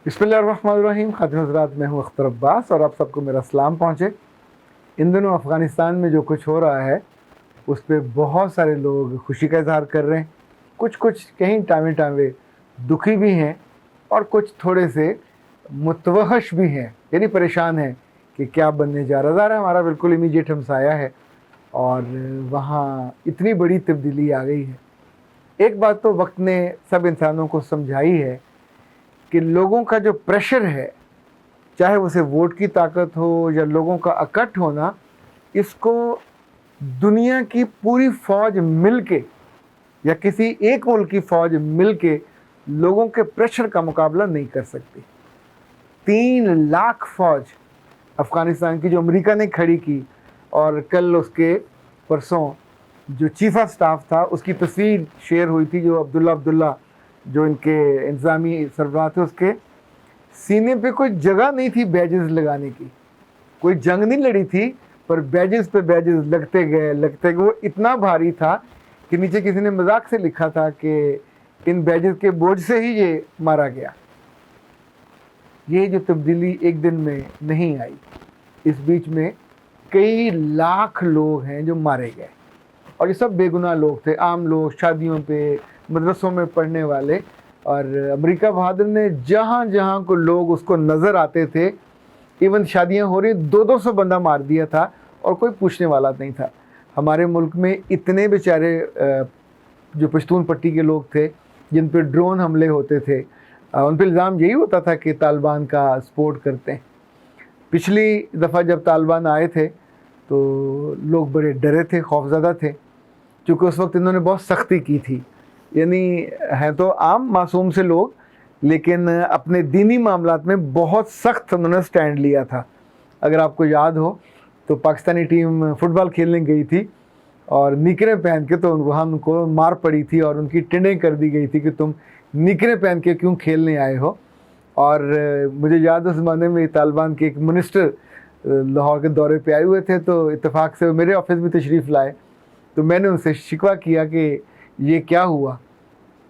बिस्मिल्लाहिर्रहमानिर्रहीम। खातिन हज़रात, मैं हूँ अख्तर अब्बास और आप सबको मेरा सलाम पहुँचे। इन दिनों अफ़गानिस्तान में जो कुछ हो रहा है उस पर बहुत सारे लोग खुशी का इजहार कर रहे हैं। कुछ कहीं टामे टामे दुखी भी हैं और कुछ थोड़े से मुतवहश भी हैं, यानी परेशान हैं कि क्या बनने जा रहा है। ज़ाहिर है हमारा बिल्कुल इमीडिएट हमसाया है और वहाँ इतनी बड़ी तब्दीली आ गई है। एक बात तो वक्त ने सब इंसानों को समझाई है कि लोगों का जो प्रेशर है, चाहे उसे वोट की ताकत हो या लोगों का इकट्ठ होना, इसको दुनिया की पूरी फ़ौज मिलके या किसी एक मुल्क की फ़ौज मिलके लोगों के प्रेशर का मुकाबला नहीं कर सकती। 3 लाख फ़ौज अफ़गानिस्तान की जो अमेरिका ने खड़ी की, और कल उसके परसों जो चीफ ऑफ स्टाफ था उसकी तस्वीर शेयर हुई थी, जो अब्दुल्ला जो इनके इंतज़ामी सरबराह थे, उसके सीने पे कोई जगह नहीं थी बैजेस लगाने की। कोई जंग नहीं लड़ी थी, पर बैजेस पे बैजेस लगते गए। वो इतना भारी था कि नीचे किसी ने मजाक से लिखा था कि इन बैजेस के बोझ से ही ये मारा गया। ये जो तब्दीली एक दिन में नहीं आई, इस बीच में कई लाख लोग हैं जो मारे गए, और ये सब बेगुनाह लोग थे, आम लोग, शादियों पे, मदरसों में पढ़ने वाले। और अमेरिका बहादुर ने जहाँ जहाँ को लोग उसको नज़र आते थे, इवन शादियाँ हो रही, 200 बंदा मार दिया था और कोई पूछने वाला नहीं था। हमारे मुल्क में इतने बेचारे जो पश्तून पट्टी के लोग थे जिन पर ड्रोन हमले होते थे, उन पर इल्ज़ाम यही होता था कि तालिबान का सपोर्ट करते हैं। पिछली दफ़ा जब तालिबान आए थे तो लोग बड़े डरे थे, खौफज़दा थे, क्योंकि उस वक्त इन्होंने बहुत सख्ती की थी। यानी हैं तो आम मासूम से लोग, लेकिन अपने दीनी मामलात में बहुत सख्त उन्होंने स्टैंड लिया था। अगर आपको याद हो तो पाकिस्तानी टीम फ़ुटबॉल खेलने गई थी और निकरें पहन के, तो उनको मार पड़ी थी और उनकी टिंडें कर दी गई थी कि तुम निकरें पहन के क्यों खेलने आए हो। और मुझे याद है उस ज़माने में तालिबान के एक मिनिस्टर लाहौर के दौरे पे आए हुए थे, तो इत्तेफाक से मेरे ऑफिस में तशरीफ़ लाए। तो मैंने उनसे शिकवा किया कि ये क्या हुआ,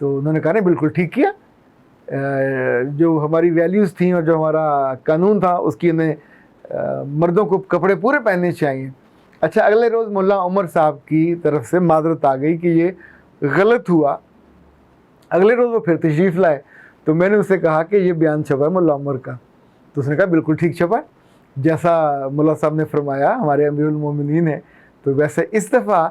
तो उन्होंने कहा नहीं, बिल्कुल ठीक किया। जो हमारी वैल्यूज़ थी और जो हमारा कानून था उसकी उन्हें मर्दों को कपड़े पूरे पहनने चाहिए। अच्छा, अगले रोज़ मुल्ला उमर साहब की तरफ से माजरत आ गई कि ये गलत हुआ। अगले रोज़ वो फिर तशरीफ़ लाए, तो मैंने उससे कहा कि ये बयान छपा है मुल्ला उमर का। तो उसने कहा बिल्कुल ठीक छपा है, जैसा मुल्ला साहब ने फरमाया, हमारे अमीरुल मोमिनीन है। तो वैसे इस दफ़ा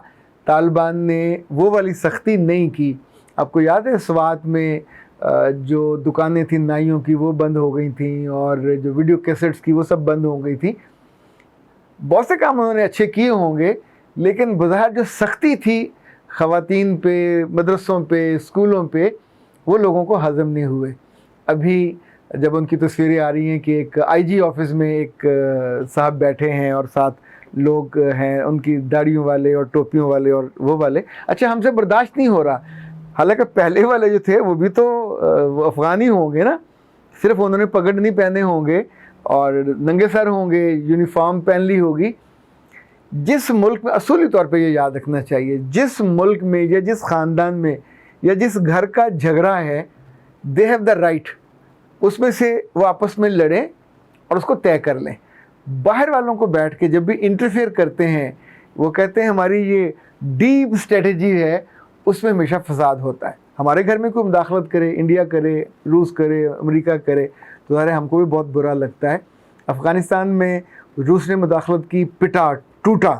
तालिबान ने वो वाली सख्ती नहीं की। आपको याद है स्वात में जो दुकानें थी नाइयों की वो बंद हो गई थी, और जो वीडियो कैसेट्स की वो सब बंद हो गई थी। बहुत से काम उन्होंने अच्छे किए होंगे, लेकिन बज़ाहिर जो सख्ती थी ख़वातीन पे, मदरसों पे, स्कूलों पे, वो लोगों को हज़म नहीं हुए। अभी जब उनकी तस्वीरें आ रही हैं कि एक आईजी ऑफिस में एक साहब बैठे हैं और साथ लोग हैं, उनकी दाढ़ियों वाले और टोपियों वाले और वो वाले। अच्छा, हमसे बर्दाश्त नहीं हो रहा। हालांकि पहले वाले जो थे वो भी तो वो अफ़गान ही होंगे ना, सिर्फ उन्होंने पगड़ नहीं पहने होंगे और नंगे सर होंगे, यूनिफॉर्म पहन ली होगी। जिस मुल्क में, असूली तौर पे ये याद रखना चाहिए, जिस मुल्क में या जिस ख़ानदान में या जिस घर का झगड़ा है, दे हैव द राइट उसमें से वो आपस में लड़ें और उसको तय कर लें। बाहर वालों को बैठ के जब भी इंटरफेयर करते हैं, वो कहते हैं हमारी ये डीप स्ट्रेटजी है, उसमें हमेशा फसाद होता है। हमारे घर में कोई मुदाखलत करे, इंडिया करे, रूस करे, अमेरिका करे, तो ज़ाहिर हमको भी बहुत बुरा लगता है। अफ़गानिस्तान में रूस ने मुदाखलत की, पिटा, टूटा,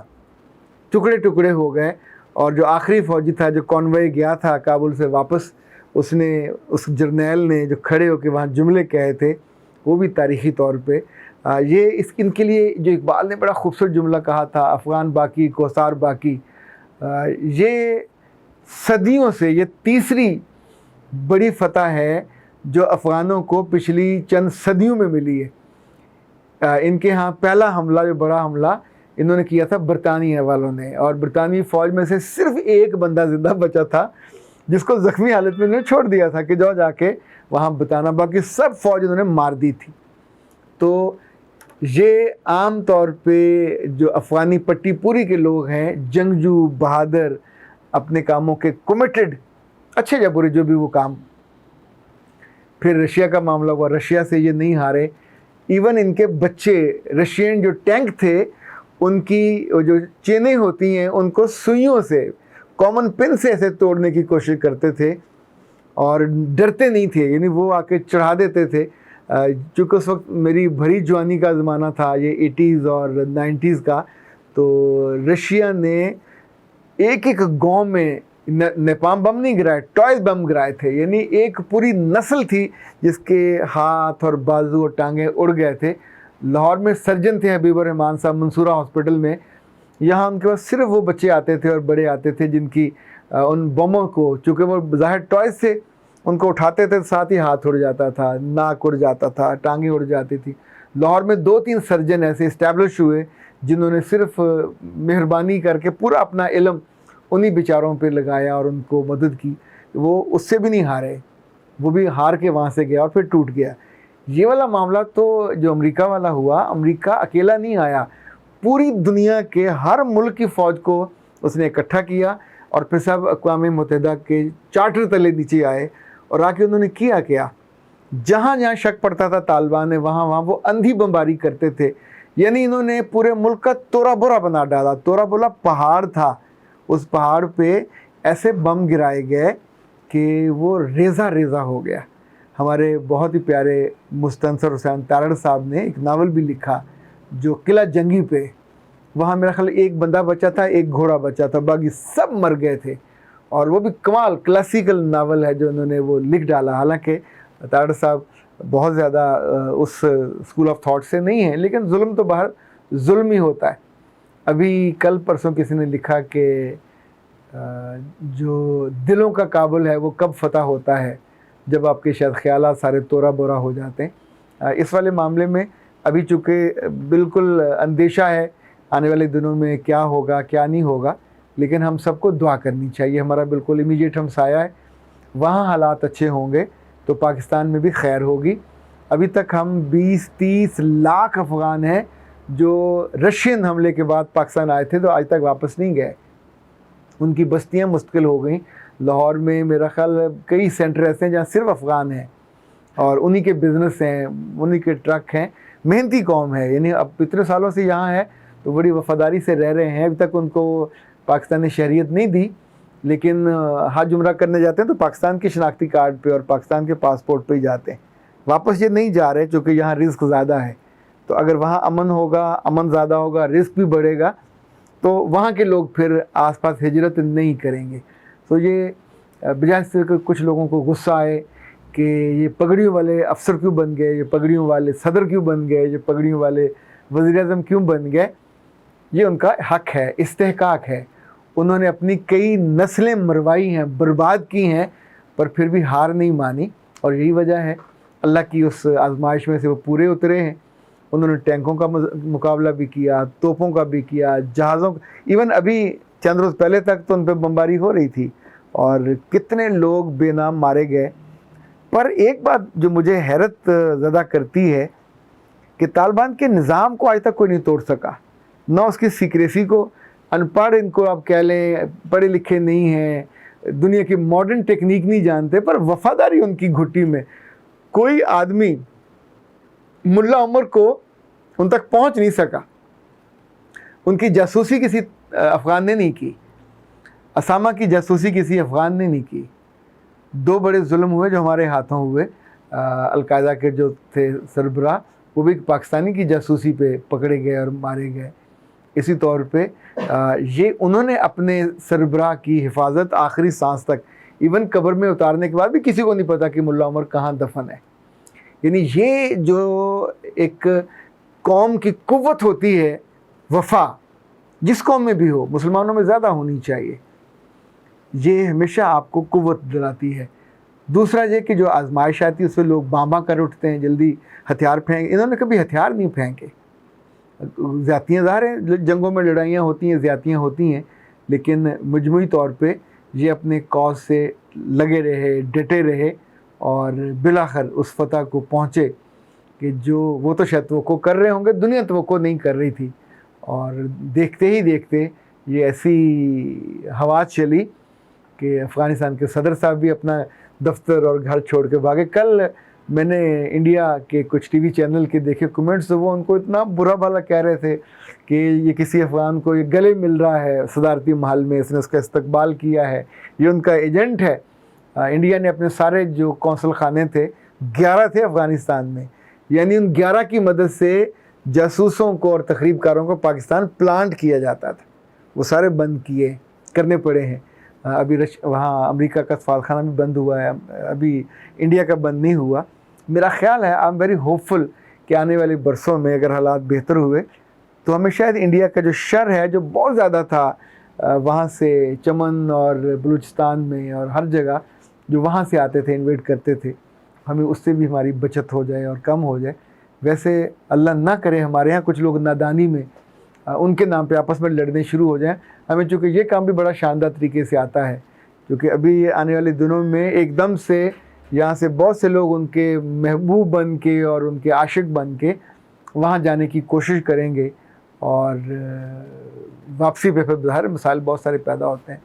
टुकड़े टुकड़े हो गए, और जो आखिरी फ़ौजी था जो कॉन्वॉय गया था काबुल से वापस, उसने, उस जर्नैल ने जो खड़े होकर वहाँ जुमले कहे थे, वो भी तारीख़ी तौर पे ये इनके लिए जो इकबाल ने बड़ा खूबसूरत जुमला कहा था, अफ़गान बाकी कोसार बाकी, ये सदियों से ये तीसरी बड़ी फ़तह है जो अफ़गानों को पिछली चंद सदियों में मिली है। इनके यहाँ पहला हमला, जो बड़ा हमला इन्होंने किया था बरतानिया वालों ने, और बरतानवी फ़ौज में से सिर्फ एक बंदा ज़िंदा बचा था जिसको ज़ख्मी हालत में इन्होंने छोड़ दिया था कि जाओ जाके वहाँ बताना, बाकी सब फ़ौज इन्होंने मार दी थी। तो ये आम तौर पे जो अफ़गानी पट्टी पूरी के लोग हैं, जंगजू, बहादुर, अपने कामों के कमिटेड, अच्छे या बुरे जो भी वो काम, फिर रशिया का मामला हुआ, रशिया से ये नहीं हारे। इवन इनके बच्चे, रशियन जो टैंक थे उनकी जो चेनें होती हैं उनको सुइयों से, कॉमन पिन से ऐसे तोड़ने की कोशिश करते थे और डरते नहीं थे, यानी वो आके चढ़ा देते थे। चूँकि उस वक्त मेरी भरी जवानी का ज़माना था, ये 80s और 90s का, तो रशिया ने एक एक गांव में नेपाम बम नहीं गिराए, टॉय बम गिराए थे। यानी एक पूरी नस्ल थी जिसके हाथ और बाजू और टांगें उड़ गए थे। लाहौर में सर्जन थे हबीबुर रहमान साहब मंसूरा हॉस्पिटल में, यहाँ उनके पास सिर्फ वो बच्चे आते थे और बड़े आते थे जिनकी उन बमों को, चूँकि वो ज़ाहिर टॉयज से उनको उठाते थे, साथ ही हाथ उड़ जाता था, नाक उड़ जाता था, टांगें उड़ जाती थी। लाहौर में 2-3 सर्जन ऐसे इस्टेब्लिश हुए जिन्होंने सिर्फ मेहरबानी करके पूरा अपना इल्म उन्हीं बेचारों पे लगाया और उनको मदद की। वो उससे भी नहीं हारे, वो भी हार के वहाँ से गया और फिर टूट गया। ये वाला मामला तो जो अमेरिका वाला हुआ, अमेरिका अकेला नहीं आया, पूरी दुनिया के हर मुल्क की फ़ौज को उसने इकट्ठा किया और फिर सब अक़वाम मुत्तहिदा के चार्टर तले नीचे आए और आके उन्होंने किया क्या, जहाँ जहाँ शक पड़ता था तालिबान ने, वहाँ वहाँ वो अंधी बमबारी करते थे। यानी इन्होंने पूरे मुल्क का तोरा बोरा बना डाला। तोरा बोला पहाड़ था, उस पहाड़ पे ऐसे बम गिराए गए कि वो रेज़ा रेज़ा हो गया। हमारे बहुत ही प्यारे मुस्तनसर हुसैन तारड़ साहब ने एक नावल भी लिखा जो किला जंगी पे, वहाँ मेरा ख्याल एक बंदा बचा था, एक घोड़ा बचा था, बाकी सब मर गए थे। और वो भी कमाल क्लासिकल नावल है जो उन्होंने वो लिख डाला। हालांकि तारड़ साहब बहुत ज़्यादा उस स्कूल ऑफ थॉट से नहीं है, लेकिन जुल्म तो बाहर जुल्म ही होता है। अभी कल परसों किसी ने लिखा कि जो दिलों का काबुल है वो कब फतह होता है, जब आपके शायद ख्यालात सारे तोरा बोरा हो जाते हैं। इस वाले मामले में अभी चूँकि बिल्कुल अंदेशा है आने वाले दिनों में क्या होगा क्या नहीं होगा, लेकिन हम सबको दुआ करनी चाहिए। हमारा बिल्कुल इमीडिएट हमसाया है, वहाँ हालात अच्छे होंगे तो पाकिस्तान में भी खैर होगी। अभी तक हम 20-30 लाख अफ़गान हैं जो रशियन हमले के बाद पाकिस्तान आए थे तो आज तक वापस नहीं गए, उनकी बस्तियाँ मुश्किल हो गई। लाहौर में मेरा ख्याल कई सेंटर ऐसे हैं जहाँ सिर्फ अफ़गान हैं और उन्हीं के बिज़नेस हैं, उन्हीं के ट्रक हैं, मेहनती कौम है। यानी अब इतने सालों से यहाँ है तो बड़ी वफ़ादारी से रह रहे हैं। अभी तक उनको पाकिस्तान ने शहरियत नहीं दी, लेकिन हज उम्रा करने जाते हैं तो पाकिस्तान के शनाख्ती कार्ड पे और पाकिस्तान के पासपोर्ट पे ही जाते हैं, वापस ये नहीं जा रहे चूँकि यहाँ रिस्क ज़्यादा है। तो अगर वहाँ अमन होगा, अमन ज़्यादा होगा, रिस्क भी बढ़ेगा, तो वहाँ के लोग फिर आसपास हिजरत नहीं करेंगे। तो ये बजाय से कुछ लोगों को गुस्सा आए कि ये पगड़ियों वाले अफसर क्यों बन गए, ये पगड़ियों वाले सदर क्यों बन गए, ये पगड़ियों वाले वज़ीर-ए-आज़म क्यों बन गए, ये उनका हक़ है, इस्तेहकाक है। उन्होंने अपनी कई नस्लें मरवाई हैं, बर्बाद की हैं, पर फिर भी हार नहीं मानी और यही वजह है अल्लाह की उस आजमाइश में से वो पूरे उतरे हैं। उन्होंने टैंकों का मुकाबला भी किया, तोपों का भी किया, जहाज़ों, इवन अभी चंद रोज़ पहले तक तो उन पर बमबारी हो रही थी और कितने लोग बेनाम मारे गए। पर एक बात जो मुझे हैरत ज़दा करती है कि तालिबान के निज़ाम को आज तक कोई नहीं तोड़ सका, ना उसकी सीक्रेसी को। अनपढ़ इनको आप कह लें, पढ़े लिखे नहीं हैं, दुनिया की मॉडर्न टेक्निक नहीं जानते, पर वफ़ादारी उनकी घुट्टी में। कोई आदमी मुल्ला उमर को उन तक पहुंच नहीं सका, उनकी जासूसी किसी अफ़गान ने नहीं की, असामा की जासूसी किसी अफ़गान ने नहीं की। 2 बड़े जुल्म हुए जो हमारे हाथों हुए। अलकायदा के जो थे सरबराह, वो भी पाकिस्तानी की जासूसी पे पकड़े गए और मारे गए। इसी तौर पे ये उन्होंने अपने सरबराह की हिफाजत आखिरी सांस तक, इवन कब्र में उतारने के बाद भी किसी को नहीं पता कि मुल्ला उमर कहाँ दफन है। यानी ये जो एक कौम की कुव्वत होती है, वफ़ा, जिस कौम में भी हो, मुसलमानों में ज़्यादा होनी चाहिए, ये हमेशा आपको कुव्वत दिलाती है। दूसरा ये कि जो आजमाइश आती है उसमें लोग बांबा कर उठते हैं, जल्दी हथियार फेंक, इन्होंने कभी हथियार नहीं फेंके। ज़्यादतियाँ ज़ाहिर हैं, जंगों में लड़ाइयाँ होती हैं, ज़्यादतियाँ होती हैं, लेकिन मजमूई तौर पे ये अपने कॉज से लगे रहे, डटे रहे और बिलाखिर उस फतह को पहुँचे कि जो वो तो शायद वो कर रहे होंगे, दुनिया तो वो नहीं कर रही थी। और देखते ही देखते ये ऐसी हवा चली कि अफ़गानिस्तान के सदर साहब भी अपना दफ्तर और घर छोड़ के भागे। कल میں نے انڈیا کے کچھ ٹی وی چینل کے دیکھے کمنٹس، وہ ان کو اتنا برا بھلا کہہ رہے تھے کہ یہ کسی افغان کو یہ گلے مل رہا ہے صدارتی محل میں، اس نے اس کا استقبال کیا ہے، یہ ان کا ایجنٹ ہے۔ انڈیا نے اپنے سارے جو قونصل خانے تھے 11 تھے افغانستان میں، یعنی ان 11 کی مدد سے جاسوسوں کو اور تخریب کاروں کو پاکستان پلانٹ کیا جاتا تھا، وہ سارے بند کرنے پڑے ہیں۔ ابھی وہاں امریکہ کا سفارتخانہ بھی بند ہوا ہے، ابھی انڈیا کا بند نہیں ہوا۔ میرا خیال ہے آئی ایم ویری ہوپ فل کہ آنے والے برسوں میں اگر حالات بہتر ہوئے تو ہمیں شاید انڈیا کا جو شر ہے جو بہت زیادہ تھا وہاں سے چمن اور بلوچستان میں اور ہر جگہ جو وہاں سے آتے تھے انویٹ کرتے تھے، ہمیں اس سے بھی ہماری بچت ہو جائے اور کم ہو جائے۔ ویسے اللہ نہ کرے ہمارے ہاں کچھ لوگ نادانی میں ان کے نام پہ آپس میں لڑنے شروع ہو جائیں۔ ہمیں چونکہ یہ کام بھی بڑا شاندار طریقے سے آتا ہے، کیونکہ ابھی آنے والے دنوں میں ایک دم سے یہاں سے بہت سے لوگ ان کے محبوب بن کے اور ان کے عاشق بن کے وہاں جانے کی کوشش کریں گے، اور واپسی پہ پھر ظاہر مسائل بہت سارے پیدا ہوتے ہیں۔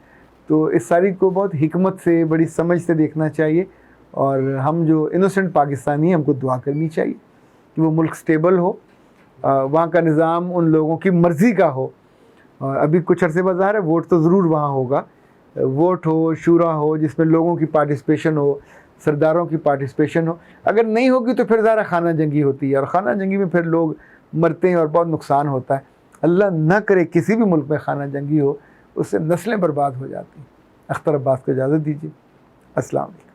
تو اس ساری کو بہت حکمت سے، بڑی سمجھ سے دیکھنا چاہیے، اور ہم جو انوسنٹ پاکستانی ہیں ہم کو دعا کرنی چاہیے کہ وہ ملک سٹیبل ہو، وہاں کا نظام ان لوگوں کی مرضی کا ہو۔ اور ابھی کچھ عرصے بعد ظاہر ہے ووٹ تو ضرور وہاں ہوگا، ووٹ ہو، شورا ہو، جس میں لوگوں کی پارٹیسپیشن ہو، سرداروں کی پارٹیسپیشن ہو۔ اگر نہیں ہوگی تو پھر ظاہر خانہ جنگی ہوتی ہے، اور خانہ جنگی میں پھر لوگ مرتے ہیں اور بہت نقصان ہوتا ہے۔ اللہ نہ کرے کسی بھی ملک میں خانہ جنگی ہو، اس سے نسلیں برباد ہو جاتی ہیں۔ اختر عباس کو اجازت دیجیے، السلام علیکم۔